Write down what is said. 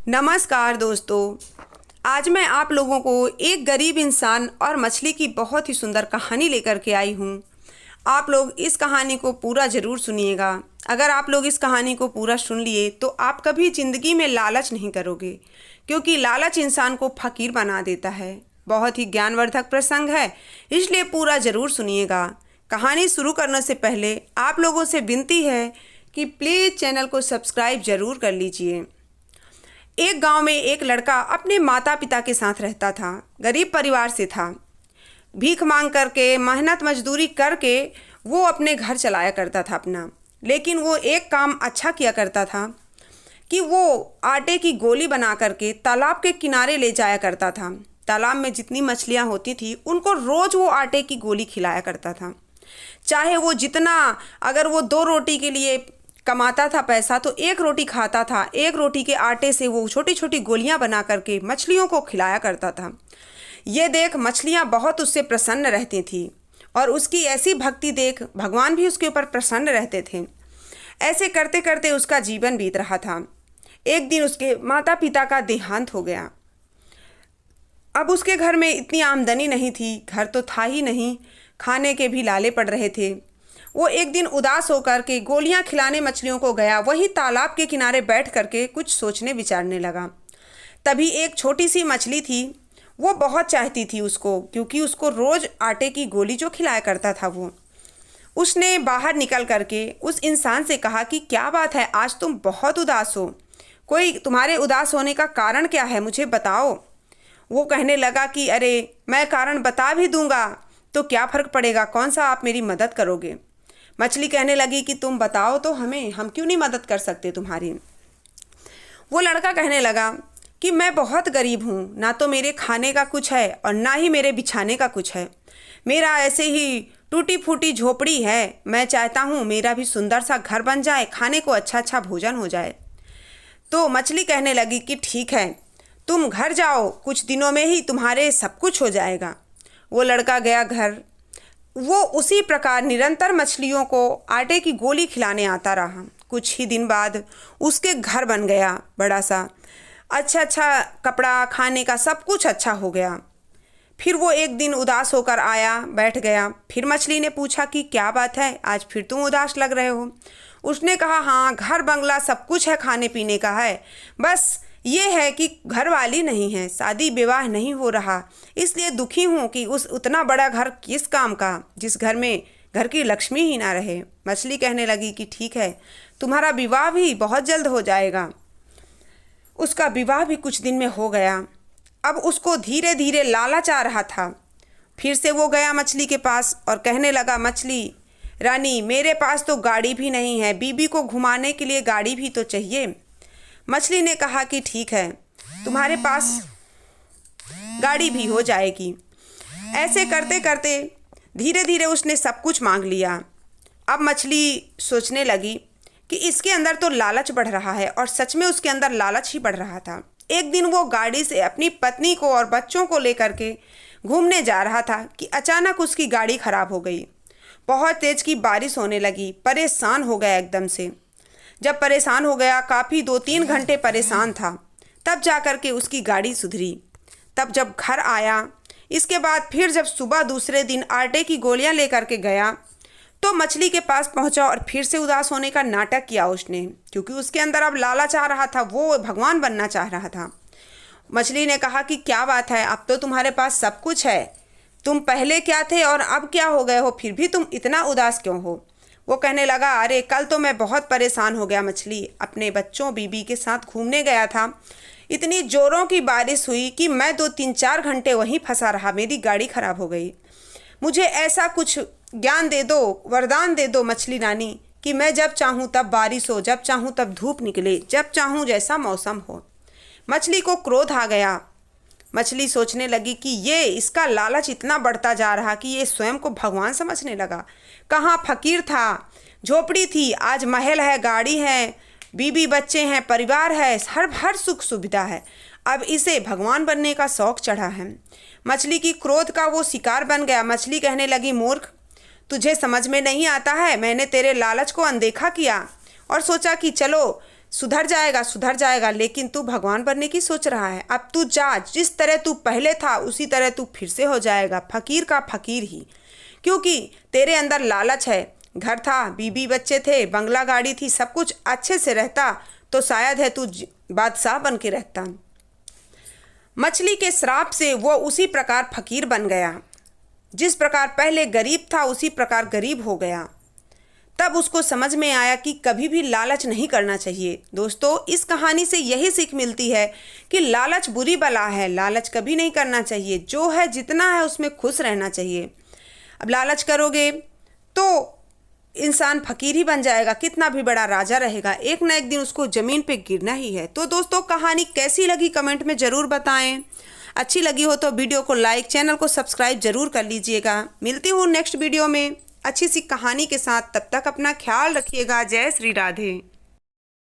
नमस्कार दोस्तों। आज मैं आप लोगों को एक गरीब इंसान और मछली की बहुत ही सुंदर कहानी लेकर के आई हूँ। आप लोग इस कहानी को पूरा ज़रूर सुनिएगा। अगर आप लोग इस कहानी को पूरा सुन लिए तो आप कभी ज़िंदगी में लालच नहीं करोगे, क्योंकि लालच इंसान को फ़कीर बना देता है। बहुत ही ज्ञानवर्धक प्रसंग है, इसलिए पूरा ज़रूर सुनिएगा। कहानी शुरू करने से पहले आप लोगों से विनती है कि प्लीज़ चैनल को सब्सक्राइब ज़रूर कर लीजिए। एक गांव में एक लड़का अपने माता पिता के साथ रहता था। गरीब परिवार से था। भीख मांग करके, मेहनत मजदूरी करके वो अपने घर चलाया करता था अपना। लेकिन वो एक काम अच्छा किया करता था कि वो आटे की गोली बना करके तालाब के किनारे ले जाया करता था। तालाब में जितनी मछलियाँ होती थी उनको रोज़ वो आटे की गोली खिलाया करता था। चाहे वो जितना, अगर वो 2 रोटी के लिए कमाता था पैसा तो 1 रोटी खाता था। 1 रोटी के आटे से वो छोटी छोटी गोलियां बना करके मछलियों को खिलाया करता था। ये देख मछलियां बहुत उससे प्रसन्न रहती थी और उसकी ऐसी भक्ति देख भगवान भी उसके ऊपर प्रसन्न रहते थे। ऐसे करते करते उसका जीवन बीत रहा था। एक दिन उसके माता पिता का देहांत हो गया। अब उसके घर में इतनी आमदनी नहीं थी, घर तो था ही नहीं, खाने के भी लाले पड़ रहे थे। वो एक दिन उदास होकर के गोलियां खिलाने मछलियों को गया। वही तालाब के किनारे बैठ करके कुछ सोचने विचारने लगा। तभी एक छोटी सी मछली थी। वो बहुत चाहती थी उसको, क्योंकि उसको रोज़ आटे की गोली जो खिलाया करता था वो। उसने बाहर निकल करके उस इंसान से कहा कि क्या बात है, आज तुम बहुत उदास हो। कोई तुम्हारे उदास होने का कारण क्या है, मुझे बताओ। वो कहने लगा कि अरे मैं कारण बता भी दूंगा तो क्या फ़र्क पड़ेगा, कौन सा आप मेरी मदद करोगे। मछली कहने लगी कि तुम बताओ तो हमें, हम क्यों नहीं मदद कर सकते तुम्हारी। वो लड़का कहने लगा कि मैं बहुत गरीब हूँ, ना तो मेरे खाने का कुछ है और ना ही मेरे बिछाने का कुछ है। मेरा ऐसे ही टूटी फूटी झोपड़ी है। मैं चाहता हूँ मेरा भी सुंदर सा घर बन जाए, खाने को अच्छा अच्छा भोजन हो जाए। तो मछली कहने लगी कि ठीक है, तुम घर जाओ, कुछ दिनों में ही तुम्हारे सब कुछ हो जाएगा। वो लड़का गया घर। वो उसी प्रकार निरंतर मछलियों को आटे की गोली खिलाने आता रहा। कुछ ही दिन बाद उसके घर बन गया बड़ा सा, अच्छा अच्छा कपड़ा, खाने का सब कुछ अच्छा हो गया। फिर वो एक दिन उदास होकर आया, बैठ गया। फिर मछली ने पूछा कि क्या बात है, आज फिर तुम उदास लग रहे हो। उसने कहा हाँ, घर बंगला सब कुछ है, खाने पीने का है, बस ये है कि घर वाली नहीं है, शादी विवाह नहीं हो रहा, इसलिए दुखी हूँ कि उस उतना बड़ा घर किस काम का, जिस घर में घर की लक्ष्मी ही ना रहे। मछली कहने लगी कि ठीक है, तुम्हारा विवाह भी बहुत जल्द हो जाएगा। उसका विवाह भी कुछ दिन में हो गया। अब उसको धीरे धीरे लालच आ रहा था। फिर से वो गया मछली के पास और कहने लगा, मछली रानी मेरे पास तो गाड़ी भी नहीं है, बीबी को घुमाने के लिए गाड़ी भी तो चाहिए। मछली ने कहा कि ठीक है, तुम्हारे पास गाड़ी भी हो जाएगी। ऐसे करते करते धीरे धीरे उसने सब कुछ मांग लिया। अब मछली सोचने लगी कि इसके अंदर तो लालच बढ़ रहा है, और सच में उसके अंदर लालच ही बढ़ रहा था। एक दिन वो गाड़ी से अपनी पत्नी को और बच्चों को लेकर के घूमने जा रहा था कि अचानक उसकी गाड़ी खराब हो गई। बहुत तेज की बारिश होने लगी। परेशान हो गया एकदम से। जब परेशान हो गया, काफ़ी 2-3 घंटे परेशान था, तब जा कर के उसकी गाड़ी सुधरी। तब जब घर आया, इसके बाद फिर जब सुबह दूसरे दिन आटे की गोलियां लेकर के गया तो मछली के पास पहुंचा और फिर से उदास होने का नाटक किया उसने, क्योंकि उसके अंदर अब लालच आ रहा था, वो भगवान बनना चाह रहा था। मछली ने कहा कि क्या बात है, अब तो तुम्हारे पास सब कुछ है, तुम पहले क्या थे और अब क्या हो गए हो, फिर भी तुम इतना उदास क्यों हो। वो कहने लगा, अरे कल तो मैं बहुत परेशान हो गया मछली, अपने बच्चों बीबी के साथ घूमने गया था, इतनी ज़ोरों की बारिश हुई कि मैं 2-3-4 घंटे वहीं फंसा रहा, मेरी गाड़ी खराब हो गई। मुझे ऐसा कुछ ज्ञान दे दो, वरदान दे दो मछली रानी, कि मैं जब चाहूँ तब बारिश हो, जब चाहूँ तब धूप निकले, जब चाहूँ जैसा मौसम हो। मछली को क्रोध आ गया। मछली सोचने लगी कि ये इसका लालच इतना बढ़ता जा रहा कि ये स्वयं को भगवान समझने लगा। कहाँ फकीर था, झोपड़ी थी, आज महल है, गाड़ी है, बीबी बच्चे हैं, परिवार है, हर सुख सुविधा है। अब इसे भगवान बनने का शौक चढ़ा है। मछली की क्रोध का वो शिकार बन गया। मछली कहने लगी, मूर्ख, तुझे समझ में नहीं आता है, मैंने तेरे लालच को अनदेखा किया और सोचा कि चलो सुधर जाएगा, लेकिन तू भगवान बनने की सोच रहा है। अब तू जा, जिस तरह तू पहले था उसी तरह तू फिर से हो जाएगा, फकीर का फकीर ही। क्योंकि तेरे अंदर लालच है। घर था, बीबी बच्चे थे, बंगला गाड़ी थी, सब कुछ अच्छे से रहता तो शायद है तू बादशाह बन के रहता। मछली के श्राप से वो उसी प्रकार फकीर बन गया, जिस प्रकार पहले गरीब था उसी प्रकार गरीब हो गया। तब उसको समझ में आया कि कभी भी लालच नहीं करना चाहिए। दोस्तों, इस कहानी से यही सीख मिलती है कि लालच बुरी बला है, लालच कभी नहीं करना चाहिए। जो है जितना है उसमें खुश रहना चाहिए। अब लालच करोगे तो इंसान फकीर ही बन जाएगा, कितना भी बड़ा राजा रहेगा, एक ना एक दिन उसको ज़मीन पे गिरना ही है। तो दोस्तों, कहानी कैसी लगी कमेंट में ज़रूर बताएं। अच्छी लगी हो तो वीडियो को लाइक, चैनल को सब्सक्राइब ज़रूर कर लीजिएगा। मिलती हूँ नेक्स्ट वीडियो में अच्छी सी कहानी के साथ। तब तक अपना ख्याल रखिएगा। जय श्री राधे।